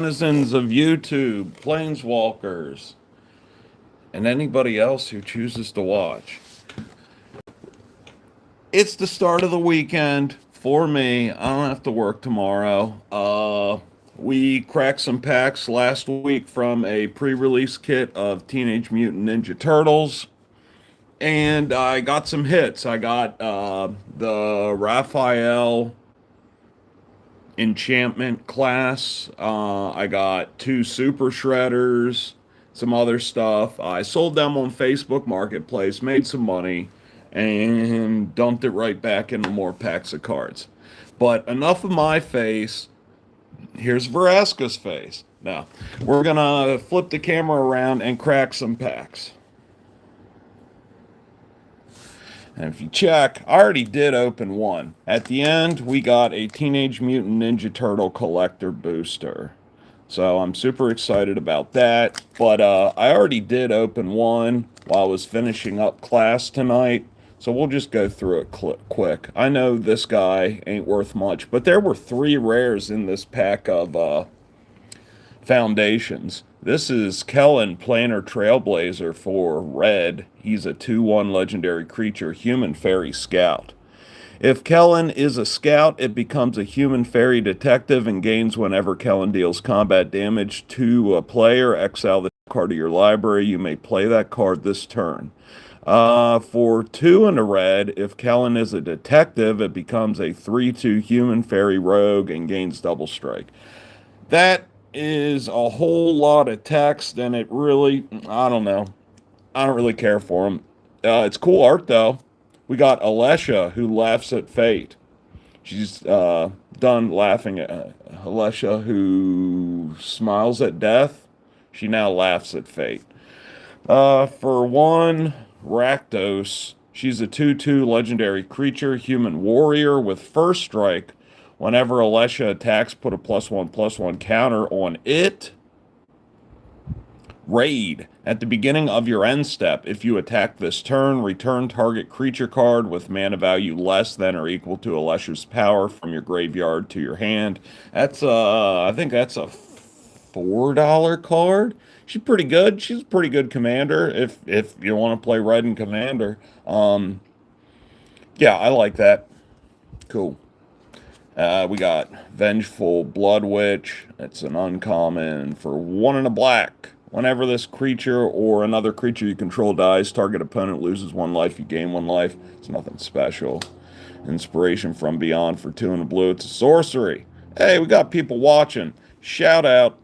Denizens of YouTube, planeswalkers, and anybody else who chooses to watch. It's the start of the weekend for me. I don't have to work tomorrow. We cracked some packs last week from a pre-release kit of Teenage Mutant Ninja Turtles, and I got some hits. I got the Raphael enchantment class. I got two super shredders, some other stuff. I sold them on Facebook Marketplace, made some money, and dumped it right back into more packs of cards. But enough of my face. Here's Veraska's face. Now, we're going to flip the camera around and crack some packs. And if you check, I already did open one. At the end, we got a Teenage Mutant Ninja Turtle collector booster. So I'm super excited about that. But I already did open one while I was finishing up class tonight. So we'll just go through it quick. I know this guy ain't worth much, but there were 3 rares in this pack of foundations. This is Kellen, Planar Trailblazer for red. He's a 2/1 legendary creature, human fairy scout. If Kellen is a scout, it becomes a human fairy detective and gains whenever Kellen deals combat damage to a player. Exile the card of your library. You may play that card this turn. For 2 and a red, if Kellen is a detective, it becomes a 3/2 human fairy rogue and gains double strike. That is a whole lot of text, and it really, I don't know. I don't really care for him. It's cool art, though. We got Alesha, who laughs at fate. She's done laughing at Alesha, who smiles at death. She now laughs at fate. For 1, Rakdos. She's a 2/2 legendary creature, human warrior with first strike. Whenever Alesha attacks, put a +1/+1 counter on it. Raid. At the beginning of your end step, if you attack this turn, return target creature card with mana value less than or equal to Alesha's power from your graveyard to your hand. That's I think that's a $4 card. She's pretty good. She's a pretty good commander if you want to play red and commander. Yeah, I like that. Cool. We got Vengeful Blood Witch. It's an uncommon for 1 and a black. Whenever this creature or another creature you control dies, target opponent loses 1 life, you gain 1 life. It's nothing special. Inspiration from Beyond for 2 and a blue. It's a sorcery. Hey, we got people watching. Shout out.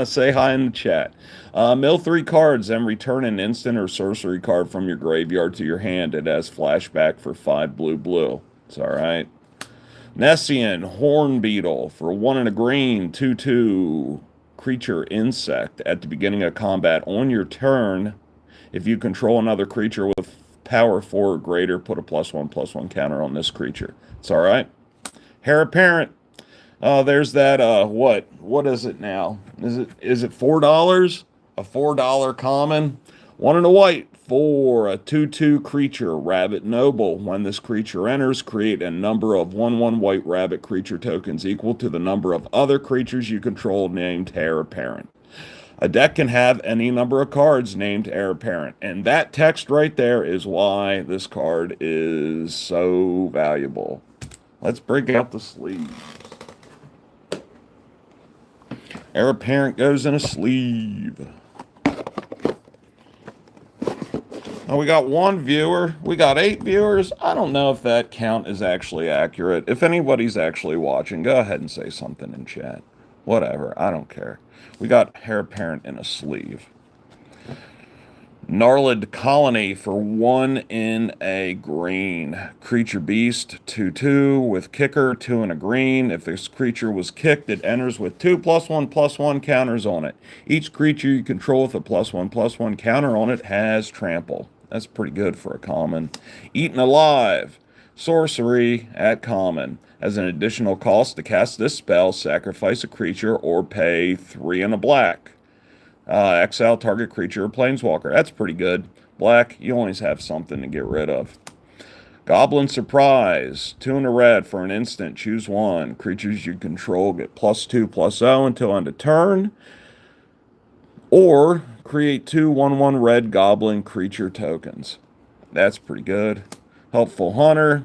Say hi in the chat. Mill 3 cards and return an instant or sorcery card from your graveyard to your hand. It has flashback for 5 blue. It's alright. Nessian, Horn Beetle, for 1 and a green, 2/2 creature insect. At the beginning of combat on your turn, if you control another creature with power 4 or greater, put a +1/+1 counter on this creature. It's alright. Heir Apparent. There's that, what is it now? Is it $4? A $4 common? 1 and a white for a 2/2 creature, Rabbit Noble. When this creature enters, create a number of 1/1 white rabbit creature tokens equal to the number of other creatures you control named Heir Apparent. A deck can have any number of cards named Heir Apparent, and that text right there is why this card is so valuable. Let's break out the sleeves. Heir Apparent goes in a sleeve. Now we got 1 viewer. We got 8 viewers. I don't know if that count is actually accurate. If anybody's actually watching, go ahead and say something in chat. Whatever. I don't care. We got Heir Apparent in a sleeve. Gnarled Colony for 1 in a green. Creature Beast, 2/2 with kicker, 2 in a green. If this creature was kicked, it enters with 2 +1/+1 counters on it. Each creature you control with a +1/+1 counter on it has trample. That's pretty good for a common. Eaten Alive. Sorcery at common. As an additional cost to cast this spell, sacrifice a creature or pay 3 and a black. Exile target creature or planeswalker. That's pretty good. Black, you always have something to get rid of. Goblin Surprise. 2 and a red for an instant. Choose one. Creatures you control get +2/+0 until end of turn. Or create 2 1/1 red goblin creature tokens. That's pretty good. Helpful Hunter.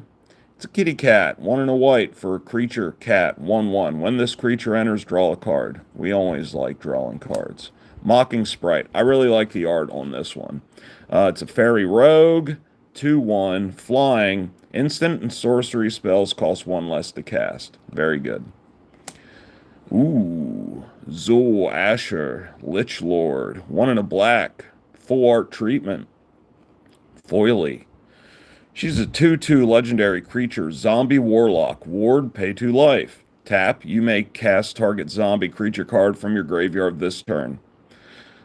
It's a kitty cat. 1 and a white for a creature cat. 1/1. When this creature enters, draw a card. We always like drawing cards. Mocking Sprite. I really like the art on this one. It's a fairy rogue. 2/1. Flying. Instant and sorcery spells cost 1 less to cast. Very good. Ooh. Zul Asher. Lich Lord. 1 and a black. Full art treatment. Foily. She's a 2/2 legendary creature. Zombie Warlock. Ward, pay 2 life. Tap, you may cast target zombie creature card from your graveyard this turn.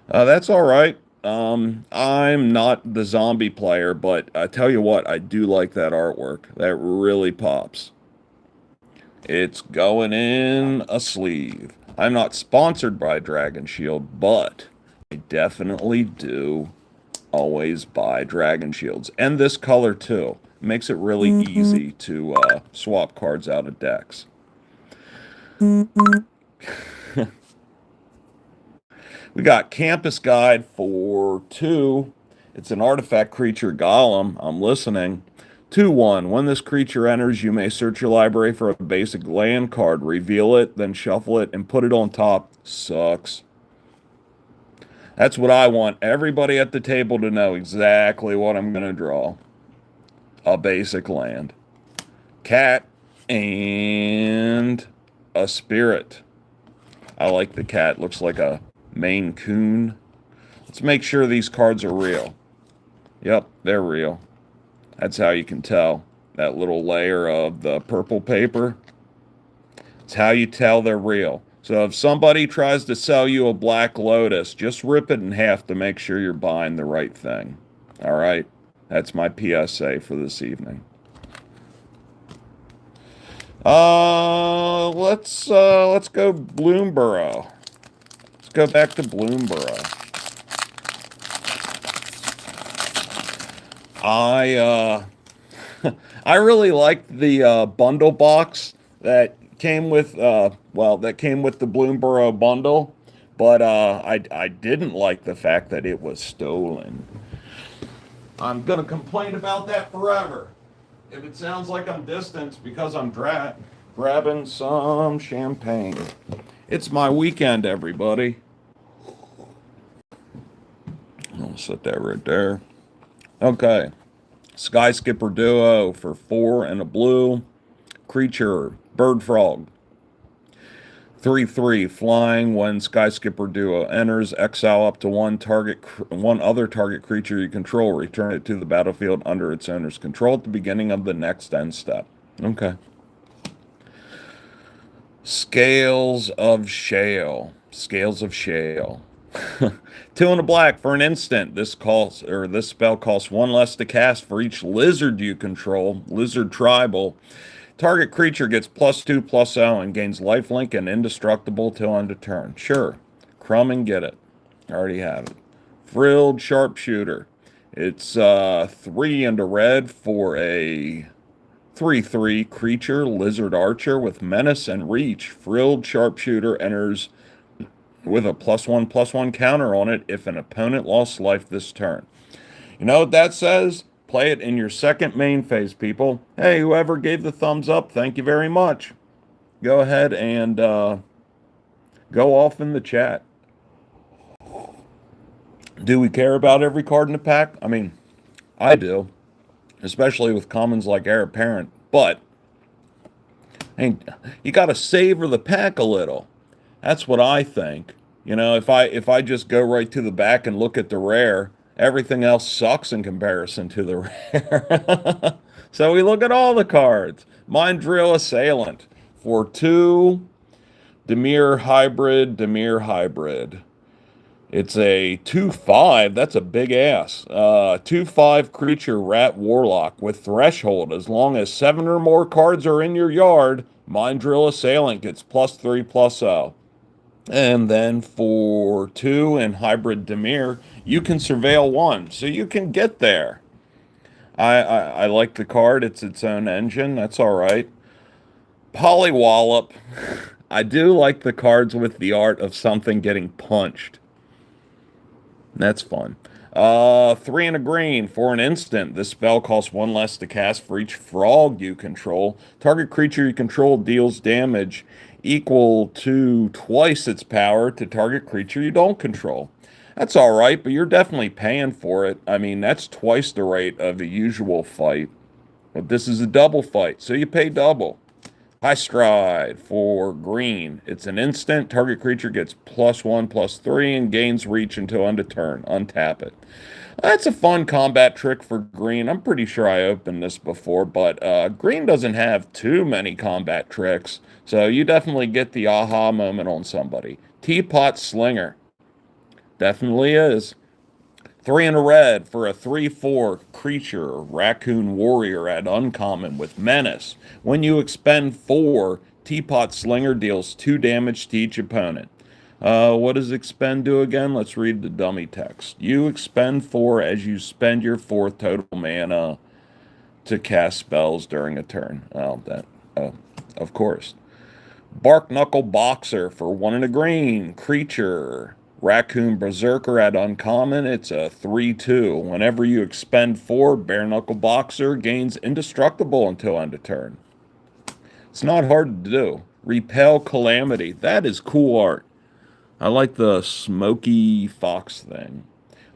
That's alright. I'm not the zombie player, but I tell you what, I do like that artwork. That really pops. It's going in a sleeve. I'm not sponsored by Dragon Shield, but I definitely do always buy Dragon Shields. And this color, too. Makes it really easy to swap cards out of decks. We got Campus Guide for 2. It's an artifact creature golem. I'm listening. 2/1. When this creature enters, you may search your library for a basic land card. Reveal it, then shuffle it, and put it on top. Sucks. That's what I want everybody at the table to know exactly what I'm going to draw. A basic land. Cat and a spirit. I like the cat. Looks like a Maine Coon. Let's make sure these cards are real. Yep, they're real. That's how you can tell. That little layer of the purple paper. It's how you tell they're real. So if somebody tries to sell you a Black Lotus, just rip it in half to make sure you're buying the right thing. All right? That's my PSA for this evening. Let's go Bloomborough. Let's go back to Bloomborough. I really liked the bundle box that came with that came with the Bloomborough bundle, but I didn't like the fact that it was stolen. I'm gonna complain about that forever. If it sounds like I'm distanced because I'm grabbing some champagne. It's my weekend, everybody. I'll set that right there. Okay. Sky Skipper Duo for 4 and a blue. Creature, Bird Frog. 3/3 flying. When Sky Skipper Duo enters, exile up to one other target creature you control. Return it to the battlefield under its owner's control at the beginning of the next end step. Okay. Scales of Shale. 2 and a black for an instant. This spell costs 1 less to cast for each lizard you control. Lizard tribal. Target creature gets +2/+0 and gains lifelink and indestructible till end of turn. Sure. Crumb and get it. I already have it. Frilled Sharpshooter. It's 3 and a red for a 3/3 creature, Lizard Archer with Menace and Reach. Frilled Sharpshooter enters with a +1/+1 counter on it if an opponent lost life this turn. You know what that says? Play it in your second main phase, people. Hey, whoever gave the thumbs up, thank you very much. Go ahead and go off in the chat. Do we care about every card in the pack? I mean, I do. Especially with commons like Heir Apparent. But, hey, you got to savor the pack a little. That's what I think. You know, if I just go right to the back and look at the rare, everything else sucks in comparison to the rare. So we look at all the cards. Mind Drill Assailant for 2. Dimir Hybrid. It's a 2/5. That's a big ass. 2/5 creature rat warlock with threshold. As long as 7 or more cards are in your yard, Mind Drill Assailant gets +3/+0. And then for 2 and Hybrid Dimir, you can surveil 1. So you can get there. I like the card. It's its own engine. That's all right. Polywallop. I do like the cards with the art of something getting punched. That's fun. 3 and a green for an instant. This spell costs 1 less to cast for each frog you control. Target creature you control deals damage equal to twice its power to target creature you don't control. That's all right, but you're definitely paying for it. I mean, that's twice the rate of a usual fight. But this is a double fight, so you pay double. High Stride for green. It's an instant. Target creature gets +1/+3 and gains reach until end of turn. Untap it. That's a fun combat trick for green. I'm pretty sure I opened this before, but green doesn't have too many combat tricks, so you definitely get the aha moment on somebody. Teapot Slinger. Definitely is. 3 in a red for a 3/4 creature, Raccoon Warrior at uncommon with Menace. When you expend 4, Teapot Slinger deals 2 damage to each opponent. What does expend do again? Let's read the dummy text. You expend 4 as you spend your 4th total mana to cast spells during a turn. Of course. Bark Knuckle Boxer for 1 and a green. Creature. Raccoon Berserker at uncommon. It's a 3/2. Whenever you expend 4, Bare Knuckle Boxer gains indestructible until end of turn. It's not hard to do. Repel Calamity. That is cool art. I like the smoky fox thing.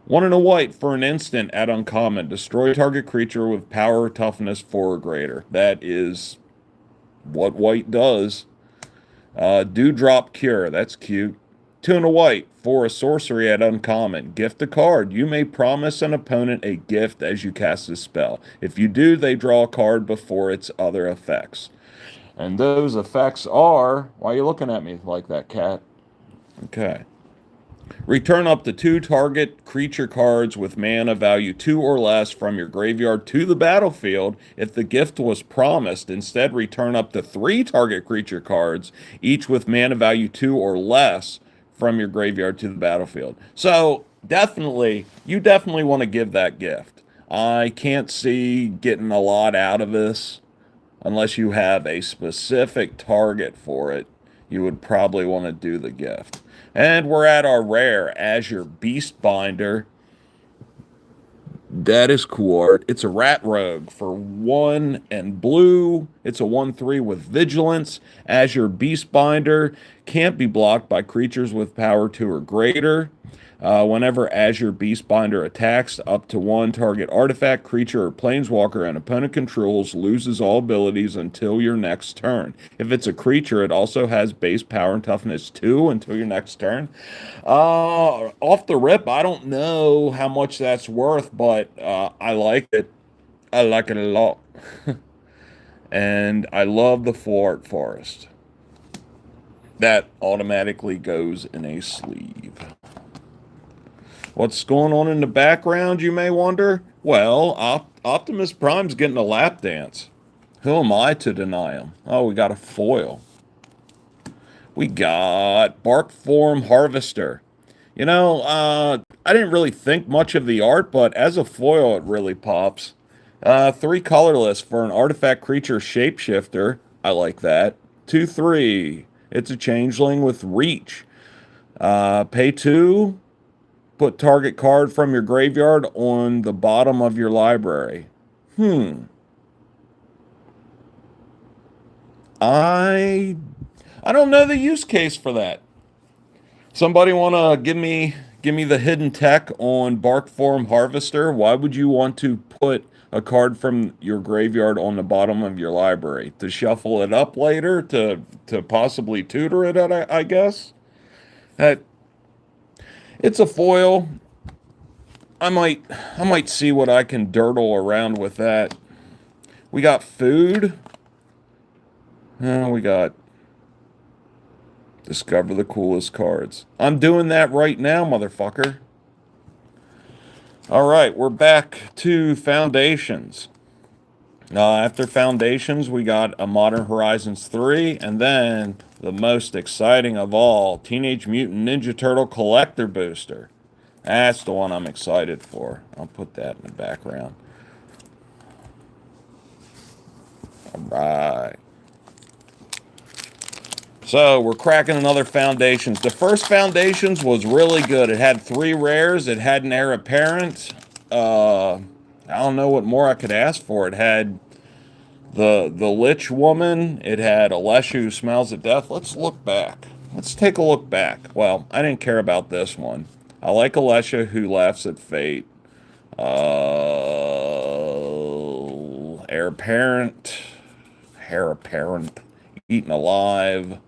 1 and a white for an instant at uncommon. Destroy target creature with power toughness 4 or greater. That is what white does. Dewdrop Cure. That's cute. 2 and a white for a sorcery at uncommon. Gift a card. You may promise an opponent a gift as you cast a spell. If you do, they draw a card before its other effects. And those effects are... Why are you looking at me like that, cat? Okay. Return up to 2 target creature cards with mana value 2 or less from your graveyard to the battlefield if the gift was promised. Instead, return up to 3 target creature cards, each with mana value 2 or less from your graveyard to the battlefield. So, you definitely want to give that gift. I can't see getting a lot out of this unless you have a specific target for it. You would probably want to do the gift. And we're at our rare Azure Beastbinder. That is cool art. It's a rat rogue for 1 and blue. It's a 1/3 with vigilance. Azure Beastbinder can't be blocked by creatures with power 2 or greater. Whenever Azure Beastbinder attacks, up to 1 target artifact, creature, or planeswalker an opponent controls loses all abilities until your next turn. If it's a creature, it also has base power and toughness 2 until your next turn. Off the rip, I don't know how much that's worth, but I like it. I like it a lot. And I love the full art forest. That automatically goes in a sleeve. What's going on in the background, you may wonder? Well, Optimus Prime's getting a lap dance. Who am I to deny him? Oh, we got a foil. We got Bark Form Harvester. You know, I didn't really think much of the art, but as a foil, it really pops. 3 colorless for an artifact creature shapeshifter. I like that. 2/3. It's a changeling with reach. Pay 2. Put target card from your graveyard on the bottom of your library. I don't know the use case for that. Somebody want to give me the hidden tech on Bark Form Harvester? Why would you want to put a card from your graveyard on the bottom of your library? To shuffle it up later? To possibly tutor it, I guess? That It's a foil. I might see what I can dirtle around with that. We got food. We got discover the coolest cards. I'm doing that right now, motherfucker. All right, we're back to Foundations. After Foundations, we got a Modern Horizons 3, and then the most exciting of all, Teenage Mutant Ninja Turtle Collector Booster. That's the one I'm excited for. I'll put that in the background. All right. So we're cracking another Foundations. The first Foundations was really good. It had 3 rares. It had an heir apparent. I don't know what more I could ask for. It had the Lich Woman. It had Alessia who smells at death. Let's look back. Let's take a look back. Well, I didn't care about this one. I like Alessia who laughs at fate. Heir apparent. Heir apparent. Eaten alive.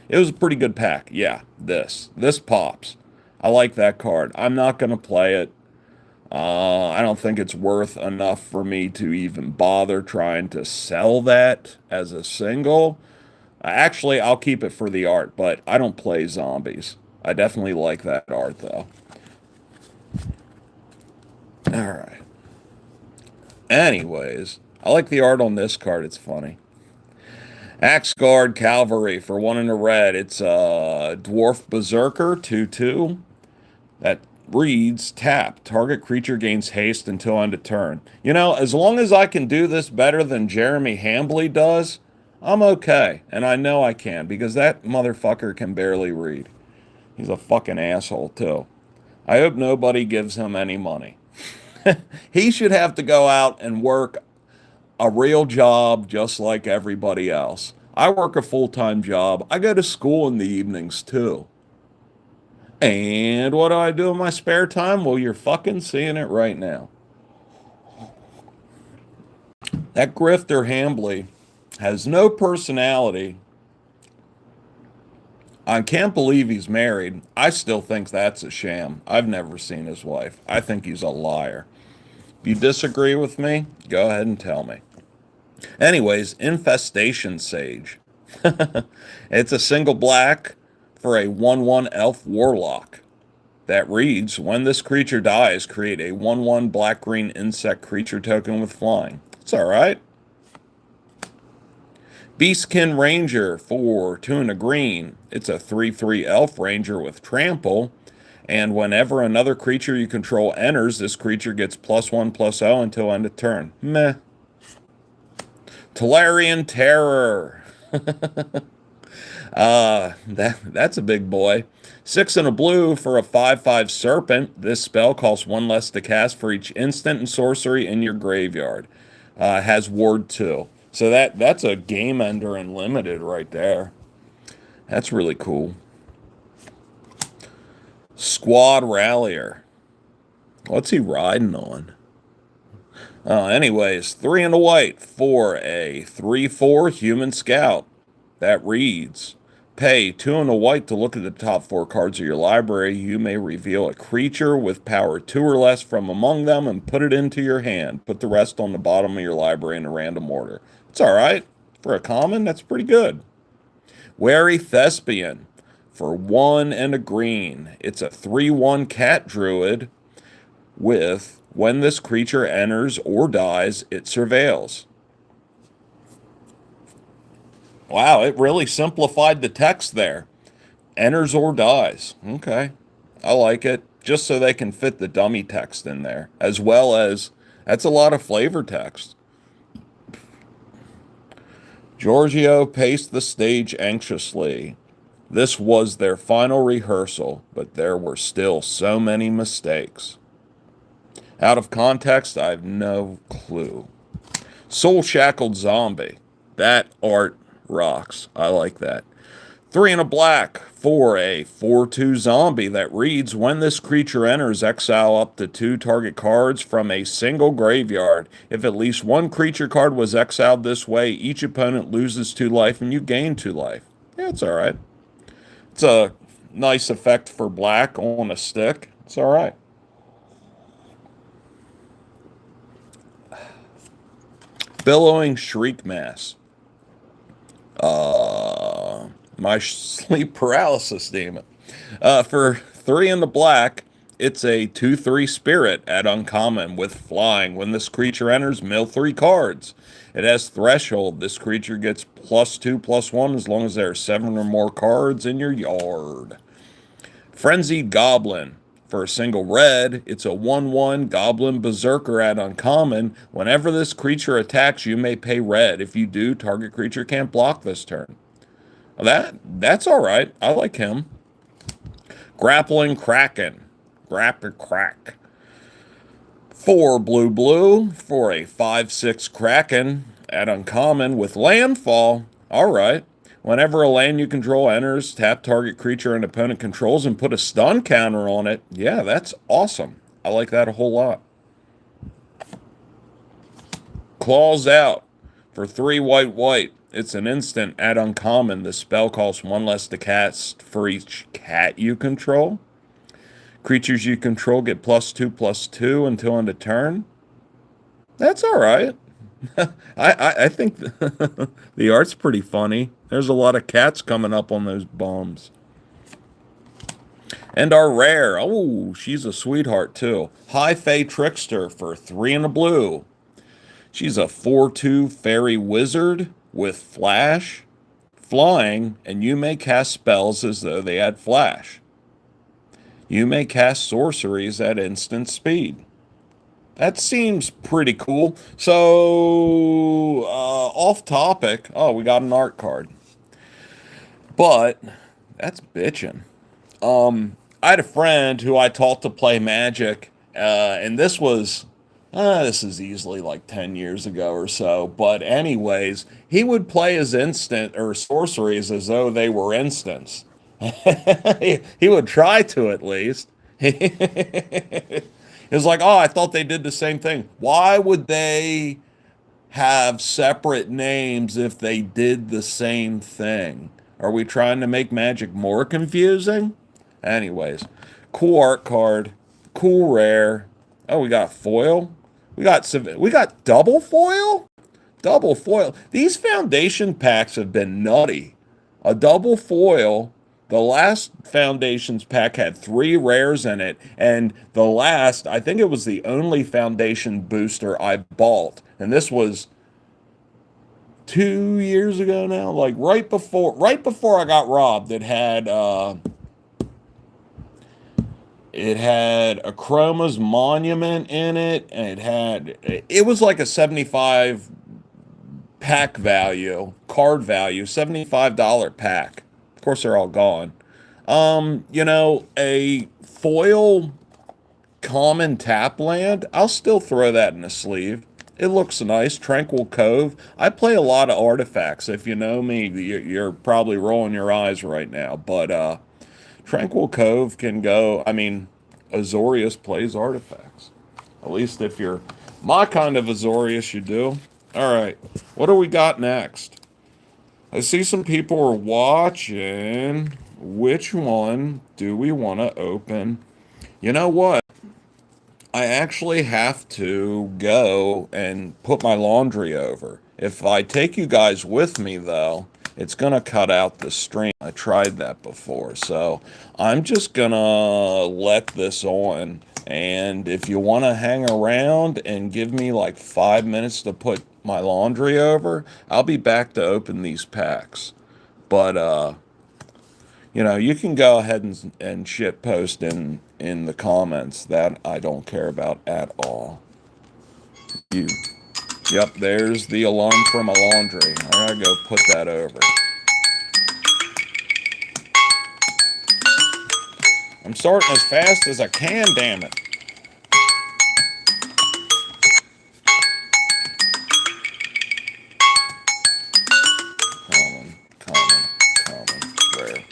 It was a pretty good pack. Yeah, this pops. I like that card. I'm not going to play it. I don't think it's worth enough for me to even bother trying to sell that as a single. Actually, I'll keep it for the art, but I don't play zombies. I definitely like that art, though. All right. Anyways, I like the art on this card. It's funny. Axe Guard Cavalry for 1 in a red. It's a Dwarf Berserker 2/2 that reads tap. Target creature gains haste until end of turn. You know, as long as I can do this better than Jeremy Hambley does, I'm okay. And I know I can because that motherfucker can barely read. He's a fucking asshole, too. I hope nobody gives him any money. He should have to go out and work a real job just like everybody else. I work a full-time job. I go to school in the evenings too. And what do I do in my spare time? Well, you're fucking seeing it right now. That grifter Hambley has no personality. I can't believe he's married. I still think that's a sham. I've never seen his wife. I think he's a liar. If you disagree with me, go ahead and tell me. Anyways, Infestation Sage. It's a single black for a 1/1 elf warlock. That reads, when this creature dies, create a 1/1 black-green insect creature token with flying. It's alright. Beastkin Ranger for 2 and a green. It's a 3/3 elf ranger with trample. And whenever another creature you control enters, this creature gets +1/+0 until end of turn. Meh. Tolarian Terror. That's a big boy. 6 and a blue for a 5/5 serpent. This spell costs 1 less to cast for each instant and sorcery in your graveyard. Has ward 2. So that's a game ender and limited right there. That's really cool. Squad Rallier. What's he riding on? Anyways, 3 and a white for a 3/4 human scout. That reads, pay 2 and a white to look at the top 4 cards of your library. You may reveal a creature with power 2 or less from among them and put it into your hand. Put the rest on the bottom of your library in a random order. It's alright. For a common, that's pretty good. Wary Thespian for 1 and a green. It's a 3/1 cat druid with, when this creature enters or dies, it surveils. Wow, it really simplified the text there. Enters or dies. Okay. I like it. Just so they can fit the dummy text in there. As well as, that's a lot of flavor text. Giorgio paced the stage anxiously. This was their final rehearsal, but there were still so many mistakes. Out of context, I have no clue. Soul Shackled Zombie. That art rocks. I like that. 3 and a black for a 4/2 zombie that reads, when this creature enters, exile up to 2 target cards from a single graveyard. If at least 1 creature card was exiled this way, each opponent loses 2 life and you gain 2 life. Yeah, it's alright. It's a nice effect for black on a stick. It's alright. Billowing Shriek Mass. My sleep paralysis demon. For 3 in the black, it's a 2/3 spirit at uncommon with flying. When this creature enters, mill 3 cards. It has threshold. This creature gets +2/+1 as long as there are 7 or more cards in your yard. Frenzied Goblin For a single red, it's a 1/1 Goblin Berserker at uncommon. Whenever this creature attacks, you may pay red. If you do, target creature can't block this turn. That's all right. I like him. Grappling Crackin. Grapple Crack. 4 blue for a 5/6 Crackin at uncommon with landfall. All right. Whenever a land you control enters, tap target creature an opponent controls and put a stun counter on it. Yeah, that's awesome. I like that a whole lot. Claws Out for 3 white. It's an instant at uncommon. The spell costs 1 less to cast for each cat you control. Creatures you control get +2/+2 until end of turn. That's all right. I think the art's pretty funny. There's a lot of cats coming up on those bombs. And our rare. Oh, she's a sweetheart too. High Fae Trickster for 3 and a blue. She's a 4/2 fairy wizard with flash, flying, and you may cast spells as though they had flash. You may cast sorceries at instant speed. That seems pretty cool. So, off topic. Oh, we got an art card. But, that's bitching. I had a friend who I taught to play Magic, and this is easily like 10 years ago or so. But anyways, he would play his instant or sorceries as though they were instants. He would try to, at least. It was like, oh, I thought they did the same thing. Why would they have separate names if they did the same thing? Are we trying to make Magic more confusing? Anyways, cool art card, cool rare. Oh, we got foil. We got double foil? Double foil. These foundation packs have been nutty. A double foil. The last Foundations pack had 3 rares in it, and the last, I think it was the only Foundation booster I bought, and this was 2 years ago now, like right before I got robbed. It had a Chroma's Monument in it, and it was like a 75 pack value, card value, $75 pack. Of course, they're all gone. A foil common tap land, I'll still throw that in a sleeve. It looks nice. Tranquil Cove. I play a lot of artifacts. If you know me, you're probably rolling your eyes right now. But Tranquil Cove can go. I mean, Azorius plays artifacts. At least if you're my kind of Azorius, you do. All right. What do we got next? I see some people are watching. Which one do we want to open? You know what? I actually have to go and put my laundry over. If I take you guys with me, though, it's going to cut out the stream. I tried that before. So I'm just going to let this on. And if you want to hang around and give me like 5 minutes to put my laundry over, I'll be back to open these packs. But, you can go ahead and shit post in the comments. That I don't care about at all. Yep, there's the alarm for my laundry. I gotta go put that over. I'm starting as fast as I can, damn it. Common, rare.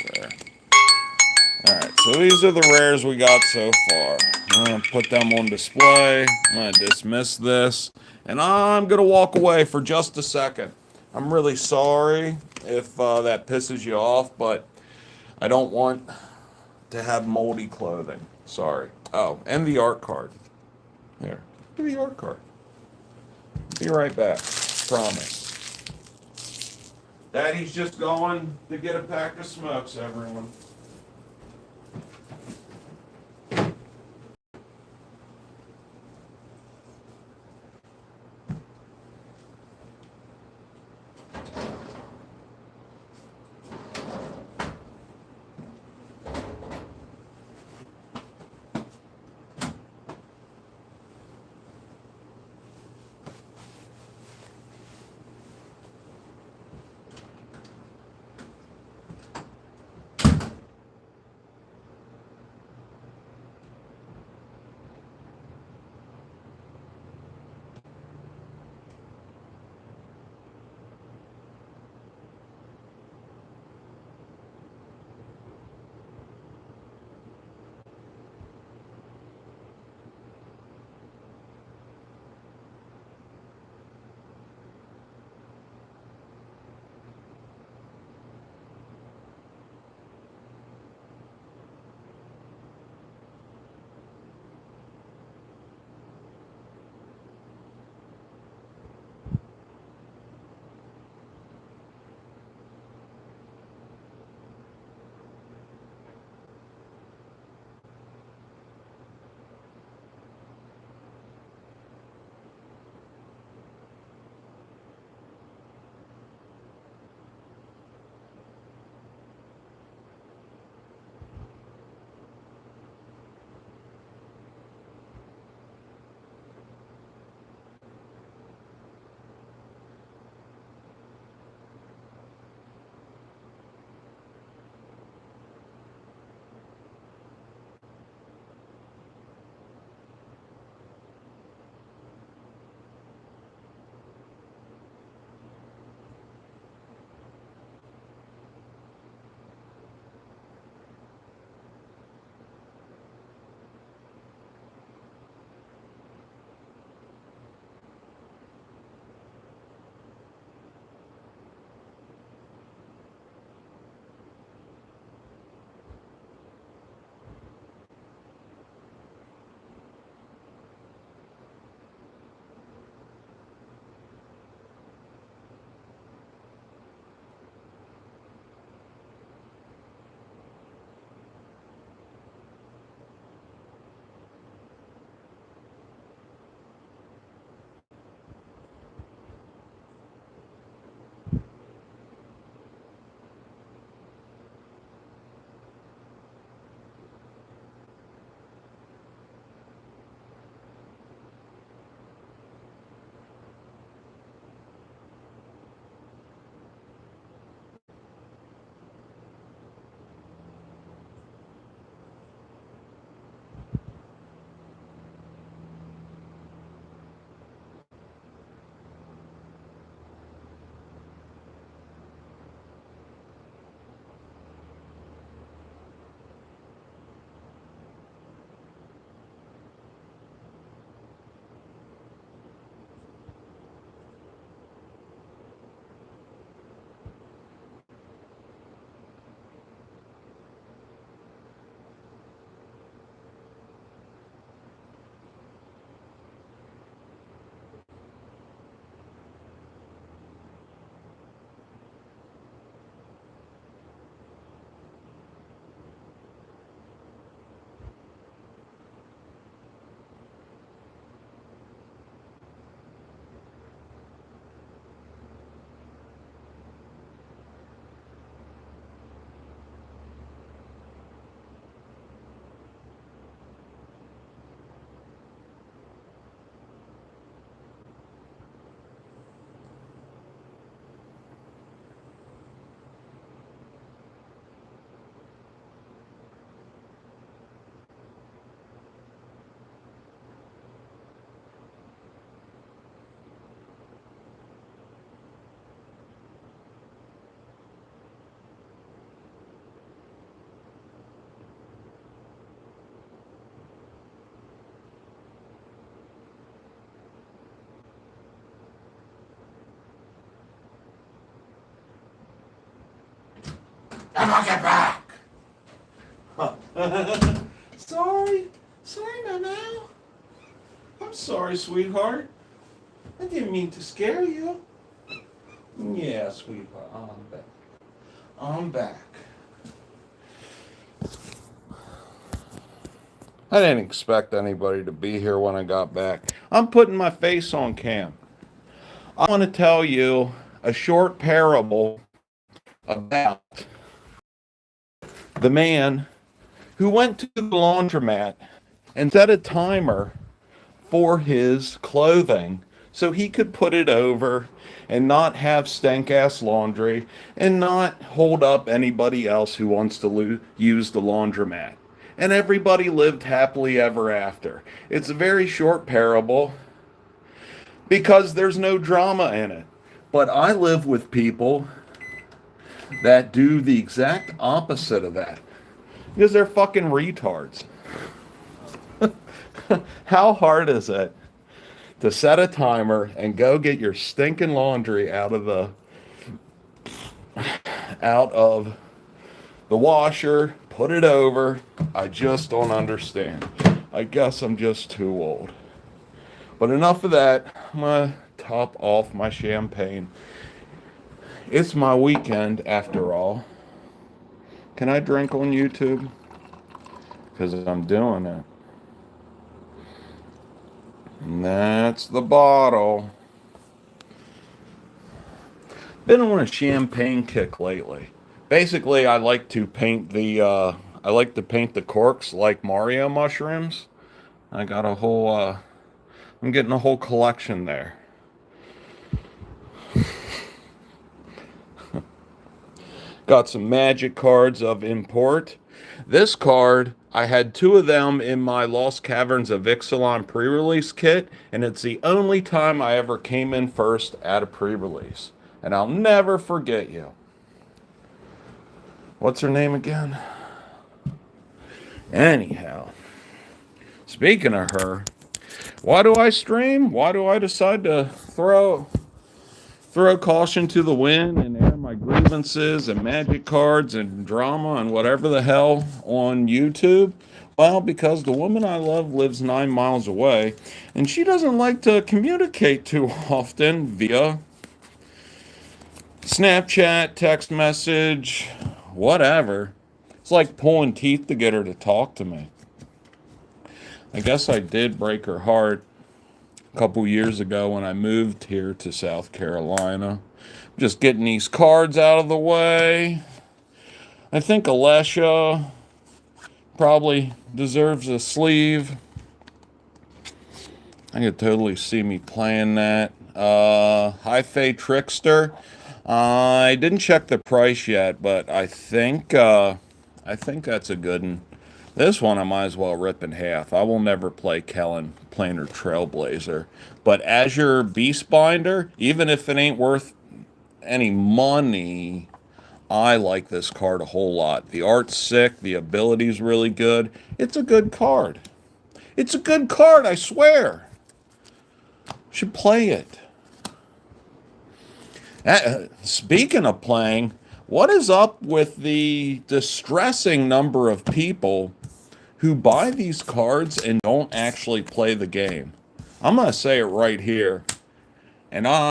Alright, so these are the rares we got so far. I'm going to put them on display. I'm going to dismiss this. And I'm going to walk away for just a second. I'm really sorry if that pisses you off, but I don't want to have moldy clothing. Sorry. Oh, and the art card. Here. Look at the art card. Be right back. Promise. Daddy's just going to get a pack of smokes, everyone. I get back. Sorry. Sorry, Nana. I'm sorry, sweetheart. I didn't mean to scare you. Yeah, sweetheart. I'm back. I'm back. I didn't expect anybody to be here when I got back. I'm putting my face on cam. I want to tell you a short parable about the man who went to the laundromat and set a timer for his clothing so he could put it over and not have stank ass laundry and not hold up anybody else who wants to use the laundromat. And everybody lived happily ever after. It's a very short parable because there's no drama in it. But I live with people that do the exact opposite of that because they're fucking retards. How hard is it to set a timer and go get your stinking laundry out of the washer, put it over? I just don't understand. I guess I'm just too old. But enough of that. I'm gonna top off my champagne. It's my weekend after all. Can I drink on YouTube? Because I'm doing it. And that's the bottle. Been on a champagne kick lately. Basically, I like to paint the corks like Mario mushrooms. I got a whole I'm getting a whole collection there. Got some magic cards of import. This card, I had 2 of them in my Lost Caverns of Ixalan pre-release kit, and it's the only time I ever came in first at a pre-release. And I'll never forget you. What's her name again? Anyhow, speaking of her, why do I stream? Why do I decide to throw caution to the wind and air my grievances and magic cards and drama and whatever the hell on YouTube? Well, because the woman I love lives 9 miles away, and she doesn't like to communicate too often via Snapchat, text message, whatever. It's like pulling teeth to get her to talk to me. I guess I did break her heart a couple years ago when I moved here to South Carolina. Just getting these cards out of the way. I think Alessia probably deserves a sleeve. I could totally see me playing that. High Fae Trickster. I didn't check the price yet, but I think that's a good one. This one I might as well rip in half. I will never play Kellen Planar Trailblazer. But Azure Beastbinder, even if it ain't worth any money, I like this card a whole lot. The art's sick. The ability's really good. It's a good card. It's a good card, I swear. Should play it. Speaking of playing, what is up with the distressing number of people who buy these cards and don't actually play the game? I'm going to say it right here, and I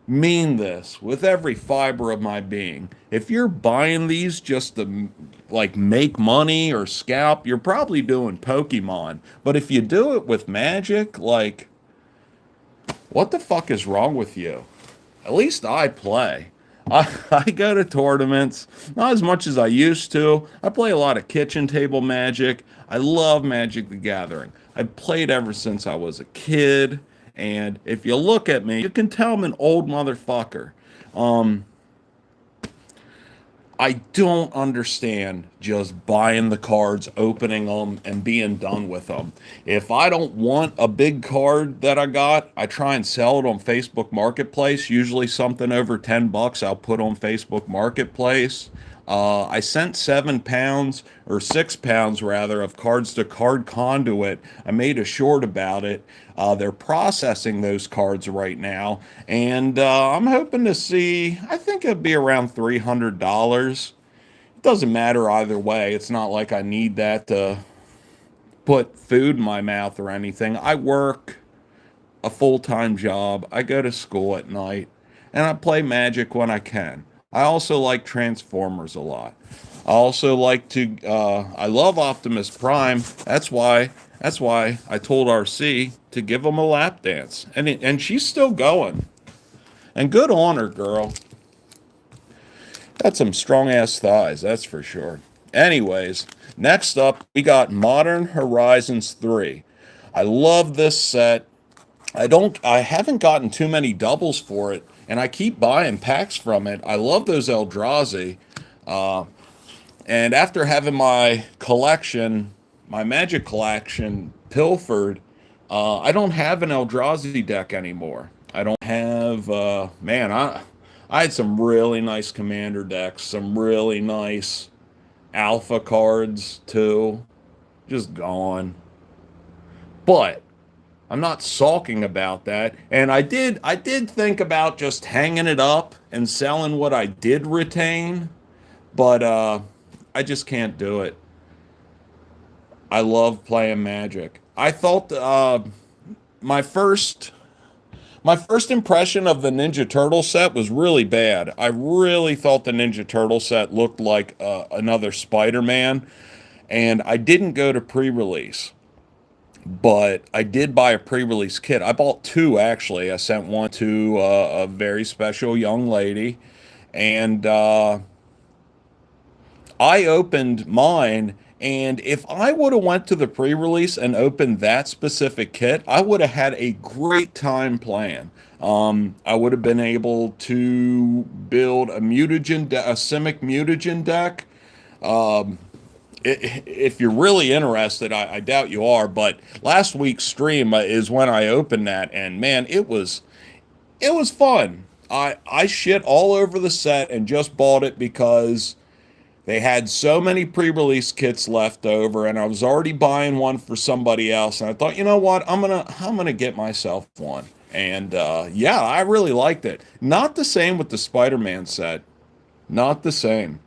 mean this with every fiber of my being. If you're buying these just to like make money or scalp, you're probably doing Pokemon. But if you do it with Magic, like, what the fuck is wrong with you? At least I play. I go to tournaments, not as much as I used to. I play a lot of kitchen table Magic. I love Magic the Gathering. I've played ever since I was a kid. And if you look at me, you can tell I'm an old motherfucker. I don't understand just buying the cards, opening them, and being done with them. If I don't want a big card that I got, I try and sell it on Facebook Marketplace. Usually something over $10 I'll put on Facebook Marketplace. I sent £7 or £6 rather of Cards to Card Conduit. I made a short about it. They're processing those cards right now, and I'm hoping to see. I think it'd be around $300. Doesn't matter either way. It's not like I need that to put food in my mouth or anything. I work a full-time job. I go to school at night, and I play Magic when I can. I also like Transformers a lot. I also like to. I love Optimus Prime. That's why I told RC to give him a lap dance, and she's still going. And good on her, girl. Got some strong ass thighs, that's for sure. Anyways, next up we got Modern Horizons 3. I love this set. I haven't gotten too many doubles for it, and I keep buying packs from it. I love those Eldrazi. And after having my collection, my Magic collection pilfered, I don't have an Eldrazi deck anymore. I don't have, man, I had some really nice commander decks, some really nice alpha cards too. Just gone. But I'm not sulking about that. And I did think about just hanging it up and selling what I did retain, but I just can't do it. I love playing Magic. I thought my first my first impression of the Ninja Turtle set was really bad. I really thought the Ninja Turtle set looked like another Spider-Man, and I didn't go to pre-release, but I did buy a pre-release kit. I bought two actually. I sent one to a very special young lady, and I opened mine, and if I would have went to the pre-release and opened that specific kit, I would have had a great time playing. I would have been able to build a a Simic mutagen deck. If you're really interested, I doubt you are, but last week's stream is when I opened that, and man, it was fun. I shit all over the set and just bought it because they had so many pre-release kits left over, and I was already buying one for somebody else. And I thought, you know what, I'm gonna get myself one. And yeah, I really liked it. Not the same with the Spider-Man set. Not the same.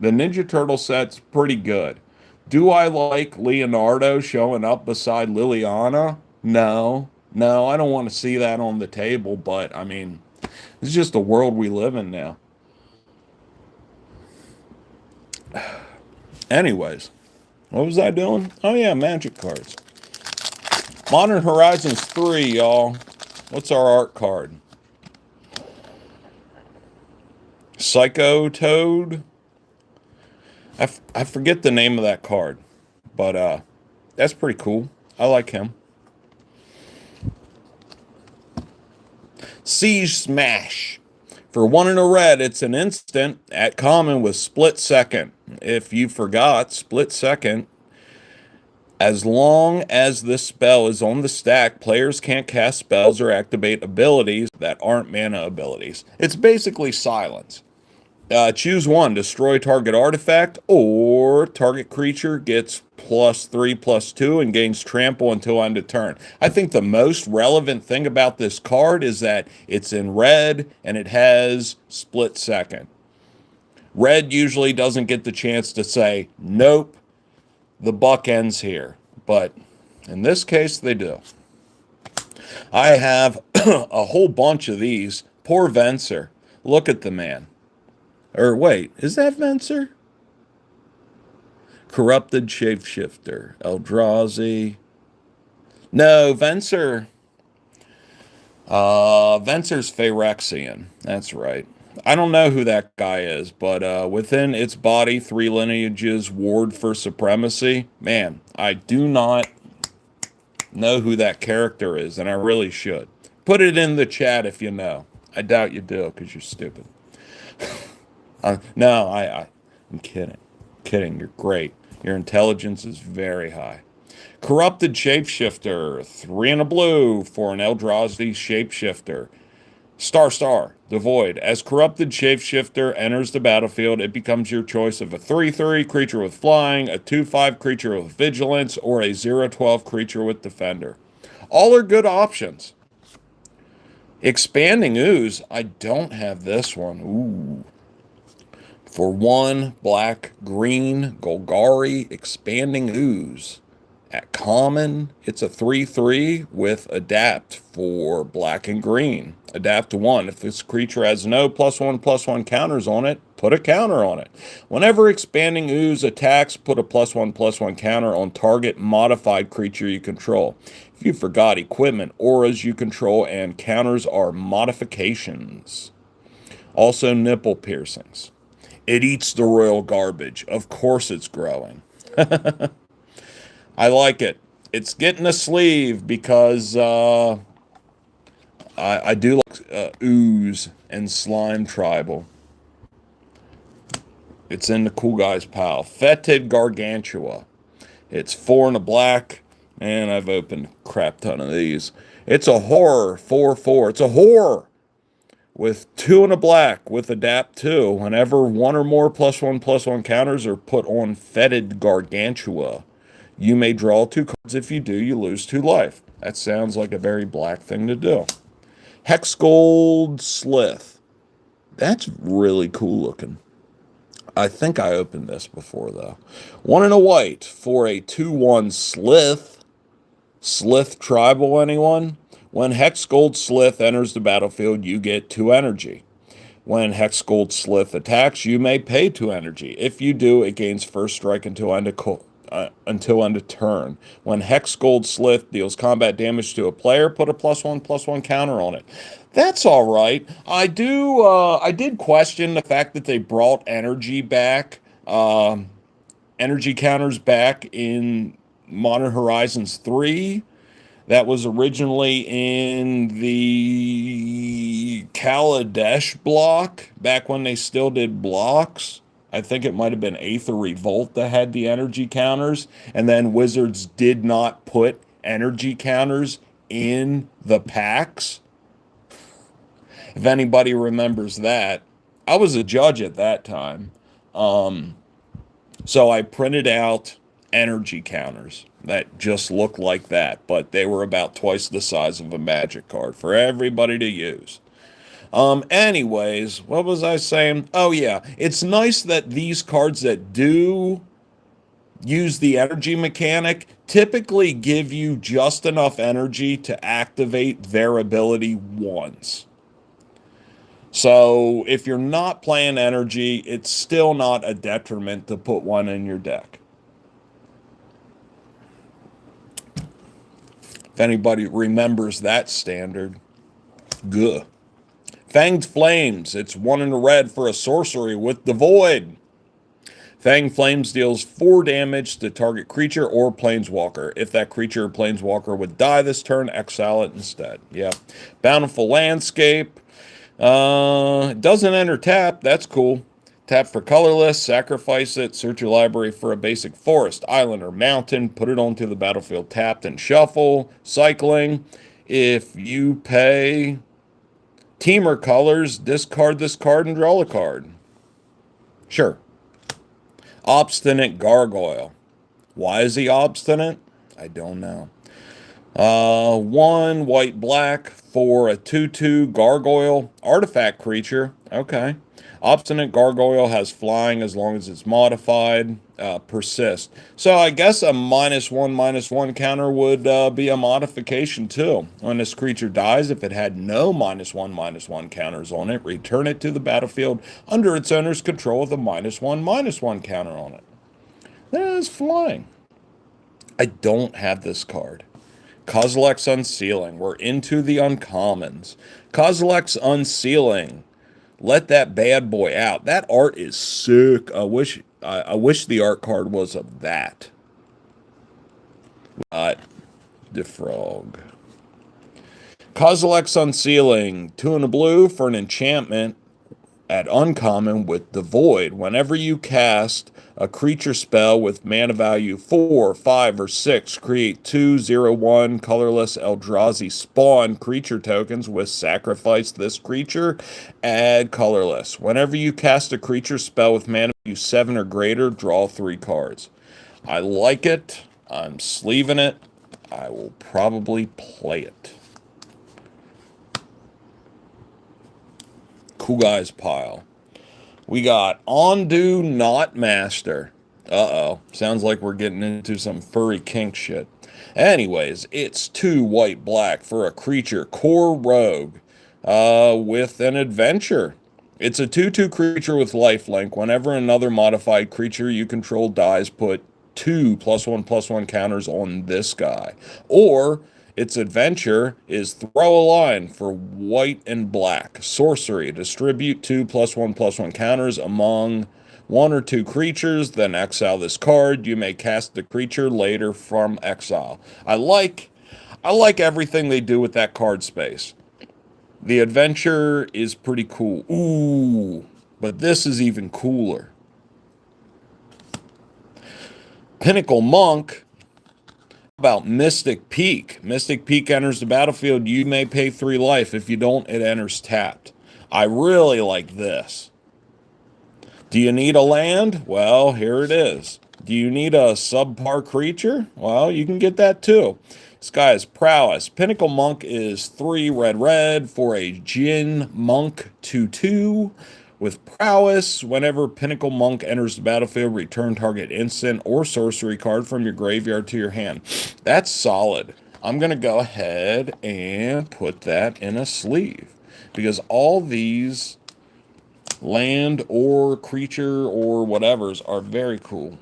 The Ninja Turtle set's pretty good. Do I like Leonardo showing up beside Liliana? No, no, I don't want to see that on the table. But I mean, it's just the world we live in now. Anyways, what was I doing? Oh yeah, Magic cards. Modern Horizons 3, y'all. What's our art card? Psycho Toad. I forget the name of that card, but that's pretty cool. I like him. Siege Smash. For one in a red, it's an instant at common with split second. If you forgot, split second. As long as this spell is on the stack, players can't cast spells or activate abilities that aren't mana abilities. It's basically silence. Choose one, destroy target artifact, or target creature gets +3/+2 and gains trample until end of turn. I think the most relevant thing about this card is that it's in red and it has split second. Red usually doesn't get the chance to say, nope, the buck ends here. But in this case, they do. I have a whole bunch of these. Poor Venser. Look at the man. Or wait, is that Venser? Corrupted Shapeshifter. Eldrazi. No, Venser. Venser's Phyrexian. That's right. I don't know who that guy is, but within its body, three lineages ward for supremacy. Man, I do not know who that character is, and I really should. Put it in the chat if you know. I doubt you do, because you're stupid. No, I'm kidding. Kidding, you're great. Your intelligence is very high. Corrupted Shapeshifter, 3 and a blue for an Eldrazi Shapeshifter. Star, devoid. As Corrupted Shapeshifter enters the battlefield, it becomes your choice of a 3/3 creature with flying, a 2/5 creature with vigilance, or a 0/12 creature with defender. All are good options. Expanding Ooze, I don't have this one. Ooh. For 1 black, green, Golgari, Expanding Ooze. At common, it's a 3/3 with adapt for black and green. Adapt to 1. If this creature has no +1/+1 counters on it, put a counter on it. Whenever Expanding Ooze attacks, put a +1/+1 counter on target modified creature you control. If you forgot, equipment, auras you control, and counters are modifications. Also, nipple piercings. It eats the royal garbage. Of course it's growing. I like it. It's getting a sleeve because I do like ooze and slime tribal. It's in the cool guys pile. Fetid Gargantua. It's 4 and a black, and I've opened a crap ton of these. It's a horror 4/4. It's a horror with 2 and a black with adapt 2. Whenever 1 or more +1/+1 counters are put on Fetid Gargantua, you may draw 2 cards. If you do, you lose 2 life. That sounds like a very black thing to do. Hexgold Slith. That's really cool looking. I think I opened this before, though. 1 and a white for a 2/1 Slith. Slith tribal, anyone? When Hexgold Slith enters the battlefield, you get 2 energy. When Hexgold Slith attacks, you may pay 2 energy. If you do, it gains first strike until end of turn. When Hexgold Slith deals combat damage to a player, put a +1/+1 counter on it. That's all right. I did question the fact that they brought energy back, energy counters back in Modern Horizons 3. That was originally in the Kaladesh block, back when they still did blocks. I think it might have been Aether Revolt that had the energy counters, and then Wizards did not put energy counters in the packs. If anybody remembers that, I was a judge at that time. So I printed out energy counters that just looked like that, but they were about twice the size of a Magic card for everybody to use. Anyways, what was I saying? Oh yeah, it's nice that these cards that do use the energy mechanic typically give you just enough energy to activate their ability once. So if you're not playing energy, it's still not a detriment to put one in your deck. If anybody remembers that standard, good. Fanged Flames. It's 1 in a red for a sorcery with the Void. Fanged Flames deals 4 damage to target creature or planeswalker. If that creature or planeswalker would die this turn, exile it instead. Yeah. Bountiful Landscape. It doesn't enter tap. That's cool. Tap for colorless, sacrifice it, search your library for a basic forest, island, or mountain, put it onto the battlefield tapped and shuffle. Cycling. If you pay Teamer colors, discard this card and draw a card. Sure. Obstinate Gargoyle. Why is he obstinate? I don't know. 1 white black for a 2/2 gargoyle artifact creature. Okay. Obstinate Gargoyle has flying as long as it's modified. Persist. So I guess a -1/-1 counter would be a modification too. When this creature dies, if it had no -1/-1 counters on it, return it to the battlefield under its owner's control with a -1/-1 counter on it. That is flying. I don't have this card. Kozilek's Unsealing. We're into the uncommons. Kozilek's Unsealing. Let that bad boy out. That art is sick. I wish the art card was of that. Defrog. Kozilek's Unsealing. 2 in a blue for an enchantment at uncommon with the Void. Whenever you cast a creature spell with mana value 4, 5, or 6, create 2/0/1 colorless Eldrazi spawn creature tokens with sacrifice this creature, add colorless. Whenever you cast a creature spell with mana value 7 or greater, draw 3 cards. I like it. I'm sleeving it. I will probably play it. Cool guys pile. We got Ondu Not Master. Uh-oh. Sounds like we're getting into some furry kink shit. Anyways, it's 2 white black for a creature, core rogue, with an adventure. It's a 2/2 creature with lifelink. Whenever another modified creature you control dies, put 2 +1/+1 counters on this guy. Or its adventure is throw a line for white and black. Sorcery. Distribute 2 +1/+1 counters among 1 or 2 creatures, then exile this card. You may cast the creature later from exile. I like everything they do with that card space. The adventure is pretty cool. Ooh, but this is even cooler. Pinnacle Monk. About Mystic Peak. Mystic Peak enters the battlefield. You may pay 3 life. If you don't, it enters tapped. I really like this. Do you need a land? Well, here it is. Do you need a subpar creature? Well, you can get that too. This guy is Prowess. Pinnacle Monk is 3 red for a Djinn Monk 2/2. With Prowess, whenever Pinnacle Monk enters the battlefield, return target instant or sorcery card from your graveyard to your hand. That's solid. I'm going to go ahead and put that in a sleeve. Because all these land or creature or whatevers are very cool.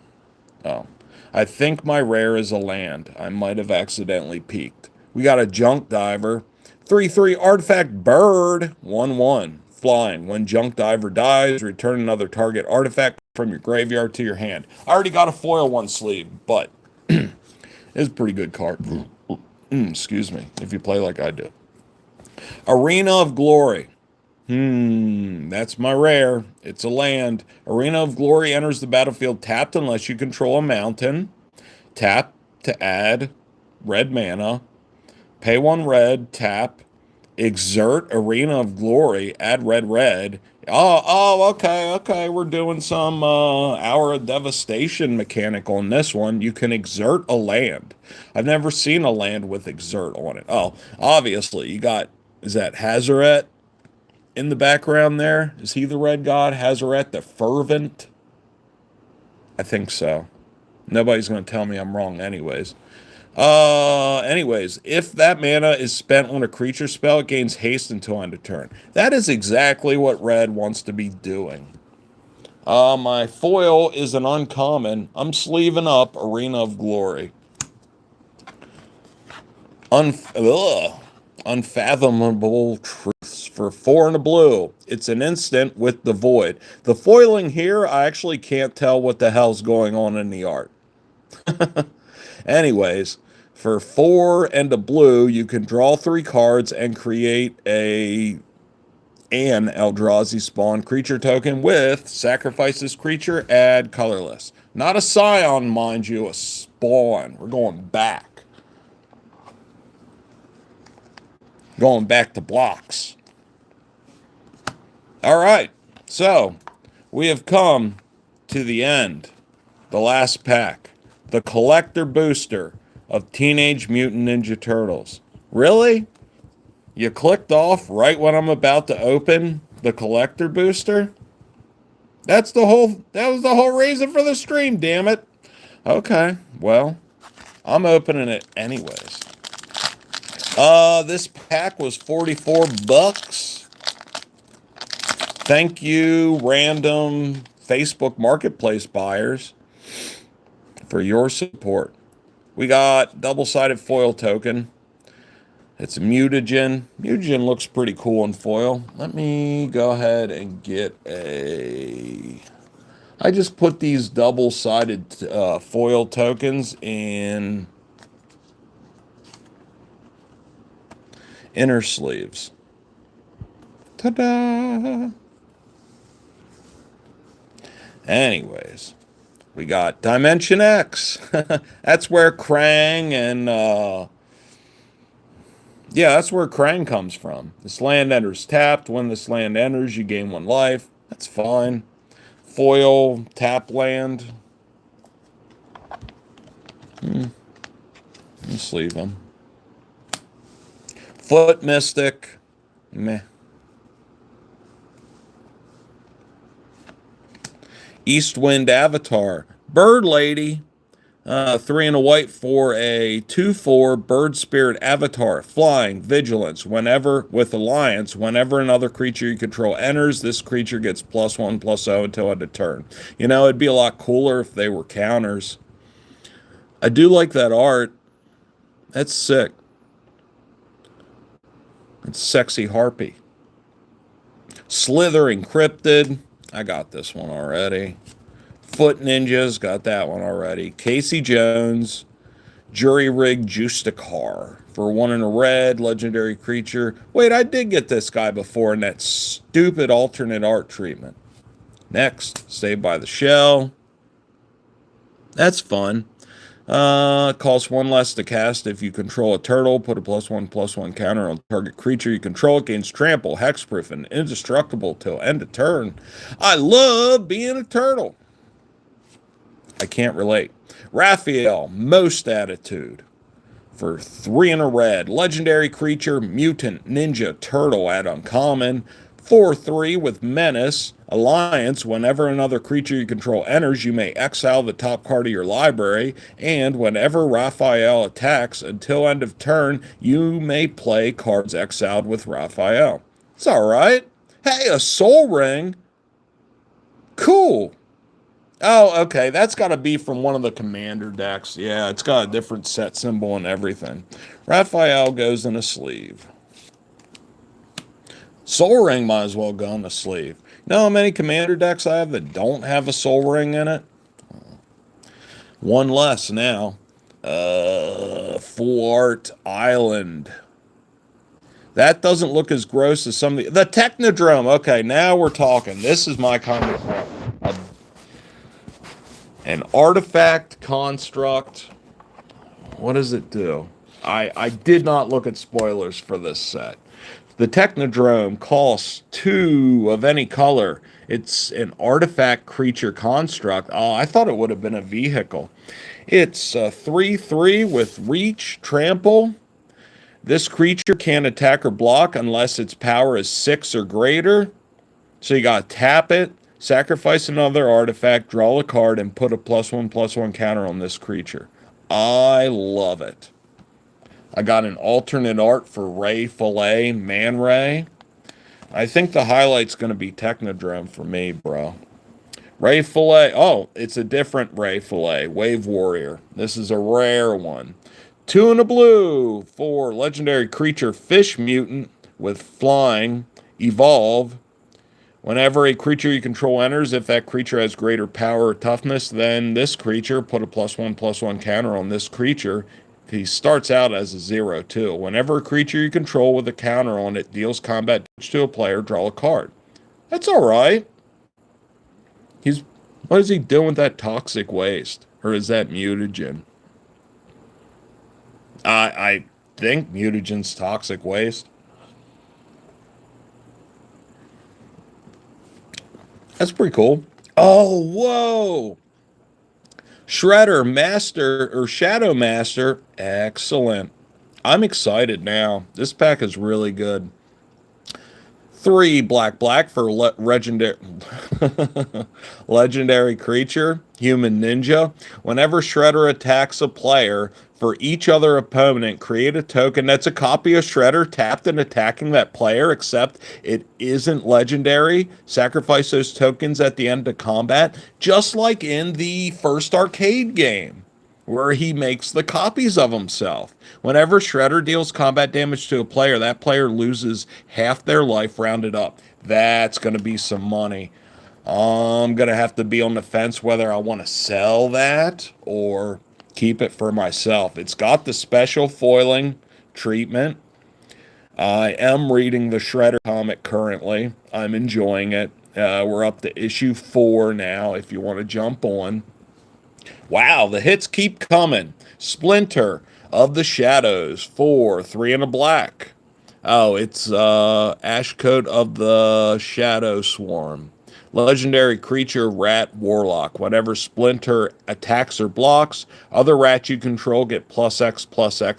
Oh, I think my rare is a land. I might have accidentally peeked. We got a Junk Diver. 3/3 artifact bird. 1/1. Flying. When Junk Diver dies, return another target artifact from your graveyard to your hand. I already got a foil one sleeve, but it's a pretty good card. Excuse me, if you play like I do. Arena of Glory. That's my rare. It's a land. Arena of Glory enters the battlefield tapped unless you control a mountain. Tap to add red mana. Pay 1 red, tap. Exert Arena of Glory, add red. Okay. We're doing some Hour of Devastation mechanic on this one. You can exert a land. I've never seen a land with exert on it. Oh, obviously, you got, is that Hazaret in the background there? Is he the red god? Hazaret the Fervent? I think so. Nobody's going to tell me I'm wrong anyways. Anyways, if that mana is spent on a creature spell, it gains haste until end of turn. That is exactly what red wants to be doing. My foil is an uncommon. I'm sleeving up Arena of Glory. Unfathomable Truths for 4 and a blue. It's an instant with the void. The foiling here, I actually can't tell what the hell's going on in the art. Anyways, for 4 and a blue, you can draw 3 cards and create an Eldrazi spawn creature token with sacrifice this creature, add colorless. Not a scion, mind you, a spawn. We're going back. Going back to blocks. Alright, so we have come to the end. The last pack. The collector booster of Teenage Mutant Ninja Turtles. Really? You clicked off right when I'm about to open the collector booster? That was the whole reason for the stream, damn it. Okay, well, I'm opening it anyways. This pack was 44 bucks. Thank you, random Facebook Marketplace buyers, for your support. We got double-sided foil token. It's a mutagen. Mutagen looks pretty cool in foil. Let me go ahead and get a... I just put these double-sided foil tokens in inner sleeves. Ta-da! Anyways, we got Dimension X. That's where Krang and, yeah, that's where Krang comes from. This land enters tapped. When this land enters, you gain 1 life. That's fine. Foil, tap land. Let's leave them. Foot Mystic. Meh. Eastwind Avatar. Bird Lady. 3 and a white for a 2/4 Bird Spirit Avatar. Flying, Vigilance. Whenever, with Alliance, whenever another creature you control enters, this creature gets +1/+0 until end of turn. You know, it'd be a lot cooler if they were counters. I do like that art. That's sick. It's sexy harpy. Slithering Cryptid. I got this one already. Foot Ninjas. Got that one already. Casey Jones. Jury Rig Justicar. For 1 and a red. Legendary creature. Wait, I did get this guy before in that stupid alternate art treatment. Next. Saved by the Shell. That's fun. Costs 1 less to cast if you control a turtle. Put a +1/+1 counter on target creature you control. Gains trample, hexproof, and indestructible till end of turn. I love being a turtle. I can't relate. Raphael, Most Attitude. For 3 and a red. Legendary creature, mutant, ninja, turtle at uncommon. 4/3 with Menace. Alliance, whenever another creature you control enters, you may exile the top card of your library, and whenever Raphael attacks until end of turn, you may play cards exiled with Raphael. It's alright. Hey, a Soul Ring. Cool. Oh, okay, that's got to be from one of the commander decks. Yeah, it's got a different set symbol and everything. Raphael goes in a sleeve. Soul Ring might as well go in the sleeve. You know how many commander decks I have that don't have a Soul Ring in it? One less now. Full Art Island. That doesn't look as gross as some of the Technodrome. Okay, now we're talking. This is my kind of stuff. An artifact construct. What does it do? I did not look at spoilers for this set. The Technodrome costs 2 of any color. It's an artifact creature construct. Oh, I thought it would have been a vehicle. It's 3/3 with reach, trample. This creature can't attack or block unless its power is 6 or greater. So you got to tap it, sacrifice another artifact, draw a card, and put a +1/+1 counter on this creature. I love it. I got an alternate art for Ray Fillet, Man Ray. I think the highlight's going to be Technodrome for me, bro. Ray Fillet. Oh, it's a different Ray Fillet. Wave Warrior. This is a rare one. 2 and a blue for legendary creature Fish Mutant with flying. Evolve. Whenever a creature you control enters, if that creature has greater power or toughness than this creature, put a +1/+1 counter on this creature. He starts out as a 0/2. Whenever a creature you control with a counter on it deals combat damage to a player, draw a card. That's alright. What is he doing with that toxic waste? Or is that mutagen? I think mutagen's toxic waste. That's pretty cool. Oh, whoa! Shredder Master or Shadow Master. Excellent. I'm excited now. This pack is really good. 3 black for legendary legendary creature, human ninja. Whenever Shredder attacks a player, for each other opponent, create a token that's a copy of Shredder tapped and attacking that player, except it isn't legendary. Sacrifice those tokens at the end of combat, just like in the first arcade game, where he makes the copies of himself. Whenever Shredder deals combat damage to a player, that player loses half their life rounded up. That's going to be some money. I'm going to have to be on the fence whether I want to sell that or keep it for myself. It's got the special foiling treatment. I am reading the Shredder comic currently. I'm enjoying it. We're up to issue 4 now, if you want to jump on. Wow, the hits keep coming. Splinter of the Shadows for 3 and a black. Oh, it's Ashcoat of the Shadow Swarm. Legendary creature, rat, warlock. Whatever splinter attacks or blocks, other rats you control get +X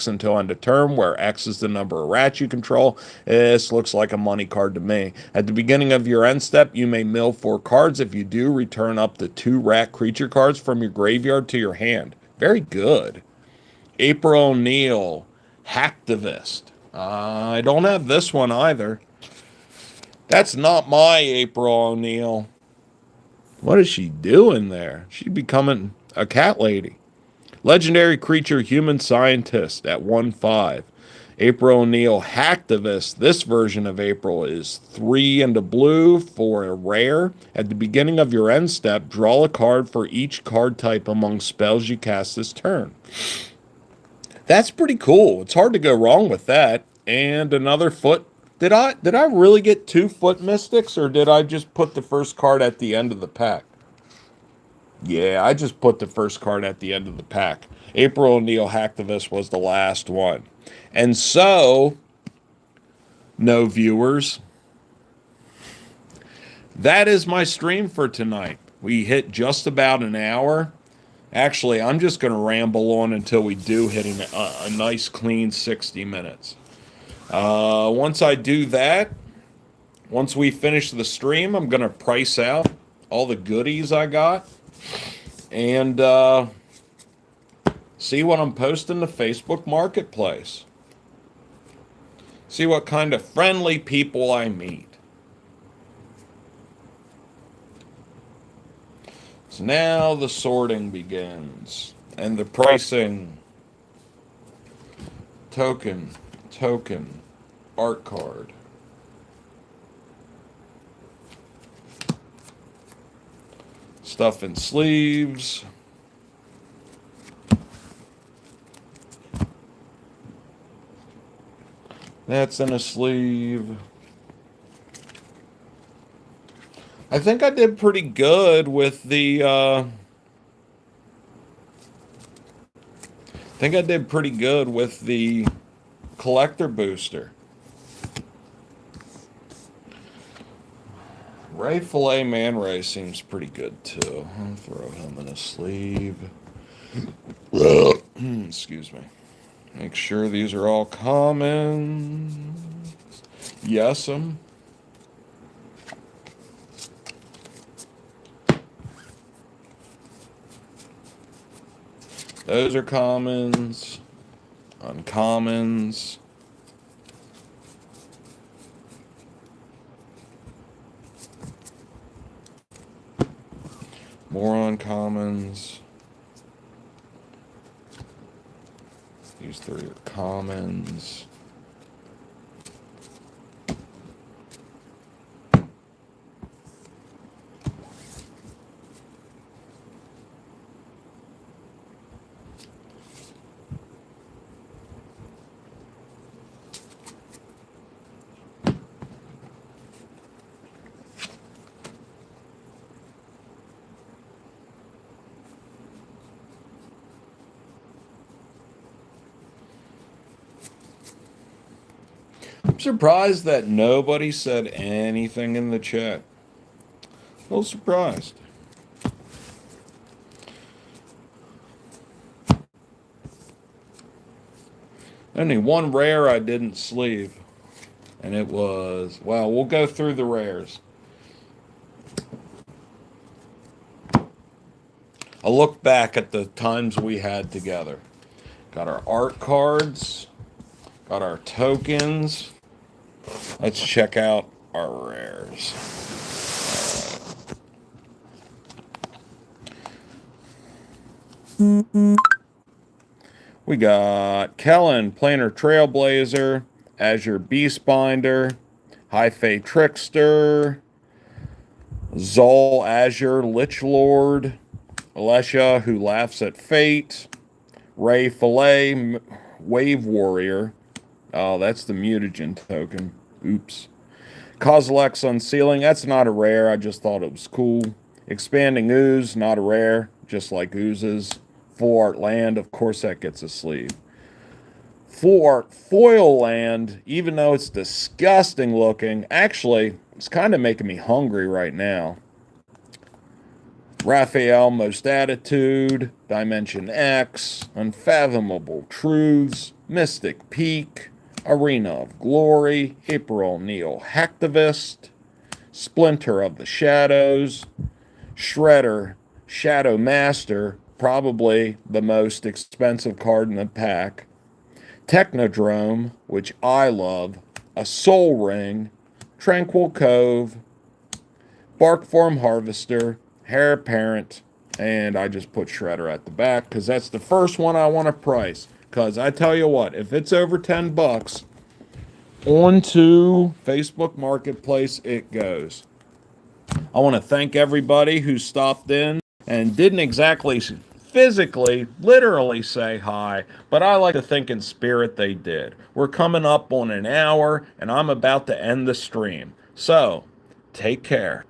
until end of turn, where X is the number of rats you control. This looks like a money card to me. At the beginning of your end step, you may mill 4 cards. If you do, return up to 2 rat creature cards from your graveyard to your hand. Very good. April O'Neil, Hacktivist. I don't have this one either. That's not my April O'Neil. What is she doing there? She's becoming a cat lady. Legendary creature, human scientist at 1/5. April O'Neil, Hacktivist. This version of April is 3 and a blue for a rare. At the beginning of your end step, draw a card for each card type among spells you cast this turn. That's pretty cool. It's hard to go wrong with that. And another foot. Did I really get 2 foot mystics, or did I just put the first card at the end of the pack? Yeah, I just put the first card at the end of the pack. April O'Neil Hacktivist was the last one. And so, no viewers, that is my stream for tonight. We hit just about an hour. Actually, I'm just going to ramble on until we do hit a nice clean 60 minutes. Once I do that, once we finish the stream, I'm going to price out all the goodies I got and see what I'm posting to Facebook Marketplace. See what kind of friendly people I meet. So now the sorting begins and the pricing. Token, art card. Stuff in sleeves. That's in a sleeve. I think I did pretty good with the collector booster. Ray Filet Man Ray seems pretty good too. I'll throw him in a sleeve. Excuse me. Make sure these are all common. Yes'em. Those are commons. Uncommons. More uncommons. These 3 are commons. I'm surprised that nobody said anything in the chat. A little surprised. Only one rare I didn't sleeve. And it was, well, we'll go through the rares. I'll look back at the times we had together. Got our art cards. Got our tokens. Let's check out our rares. We got Kellen, Planar Trailblazer, Azure Beastbinder, High Fae Trickster, Zol Azure Lichlord, Alesha, Who Laughs at Fate, Ray Filet, Wave Warrior. Oh, that's the mutagen token. Oops. Kozilek's Unsealing. That's not a rare. I just thought it was cool. Expanding Ooze. Not a rare. Just like Oozes. Full Art Land. Of course that gets a sleeve. Full Art Foil Land. Even though it's disgusting looking. Actually, it's kind of making me hungry right now. Raphael, Most Attitude, Dimension X, Unfathomable Truths, Mystic Peak, Arena of Glory, April Neil Hacktivist, Splinter of the Shadows, Shredder, Shadow Master, probably the most expensive card in the pack, Technodrome, which I love, a Soul Ring, Tranquil Cove, Barkform Harvester, Heir Apparent, and I just put Shredder at the back because that's the first one I want to price. Because I tell you what, if it's over 10 bucks, onto Facebook Marketplace it goes. I want to thank everybody who stopped in and didn't exactly physically, literally say hi, but I like to think in spirit they did. We're coming up on an hour, and I'm about to end the stream. So, take care.